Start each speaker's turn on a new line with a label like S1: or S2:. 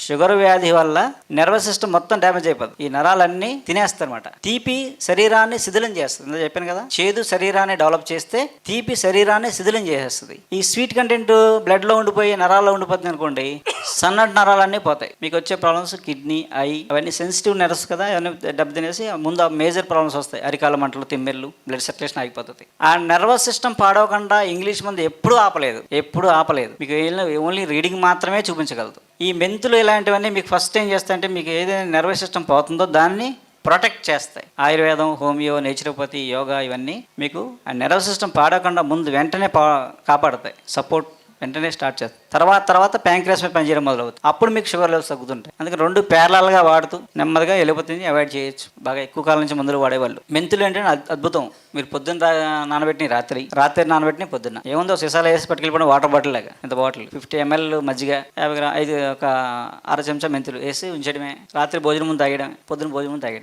S1: Sugar వ్యాధి వల్ల nervous system మొత్తం డ్యామేజ్ అయిపోతుంది. ఈ నరాలన్నీ తినేస్తాయి అనమాట. తీపి శరీరాన్ని శిథిలం చేస్తుంది. ఇందాక చెప్పాను కదా, చేదు శరీరాన్ని డెవలప్ చేస్తే తీపి శరీరాన్ని శిథిలం చేసేస్తుంది. ఈ స్వీట్ కంటెంట్ బ్లడ్ లో ఉండిపోయి నరాల్లో ఉండిపోతుంది అనుకోండి, సన్నటి నరాలన్నీ పోతాయి. మీకు వచ్చే ప్రాబ్లమ్స్ కిడ్నీ, ఐ, అవన్నీ సెన్సిటివ్ నర్వ్స్ కదా, అవన్నీ దెబ్బతినేసి ముందు మేజర్ ప్రాబ్లమ్స్ వస్తాయి. అరికాల మంటలు, తిమ్మెర్లు, బ్లడ్ సర్క్యులేషన్ ఆగిపోతుంది. ఆ నర్వస్ సిస్టమ్ పాడవకుండా ఇంగ్లీష్ మందు ఎప్పుడూ ఆపలేదు. మీకు ఓన్లీ రీడింగ్ మాత్రమే చూపించగలదు. ఈ మెంతులు ఇలాంటివన్నీ మీకు ఫస్ట్ ఏం చేస్తాయంటే, మీకు ఏదైనా నర్వస్ సిస్టమ్ పోతుందో దాన్ని ప్రొటెక్ట్ చేస్తాయి. ఆయుర్వేదం, హోమియో, నేచురోపతి, యోగా ఇవన్నీ మీకు ఆ నర్వస్ సిస్టమ్ పాడకుండా ముందు వెంటనే కాపాడతాయి. సపోర్ట్ వెంటనే స్టార్ట్ చేస్తాయి. తర్వాత ప్యాంక్రియాస్ మీద పనిచేయడం మొదలవుతుంది. అప్పుడు మీకు షుగర్ లెవెల్స్ తగ్గుతుంటాయి. అందుకని 2 ప్యారలల్గా వాడుతూ నెమ్మదిగా ఎలిపోతుంది అవాయిడ్ చేయొచ్చు. బాగా ఎక్కువ కాలం నుంచి మందులు వాడేవాళ్ళు. మెంతులు ఏంటంటే అద్భుతం. మీరు పొద్దున్న నానబెట్టిన రాత్రి నానబెట్టిన పొద్దున్న ఏముందో సీసాలు వేసి పట్టుకెళ్ళిపోవడం, వాటర్ బాటిల్ లాగా. ఇంత బాటిల్ 50 ml మజ్జిగ, 50 గ్రామ్, ఒక అర చెంచా మెంతులు వేసి ఉంచడమే. రాత్రి భోజనం ముందు తాగడం, పొద్దున్న భోజనం ముందు తాగడం.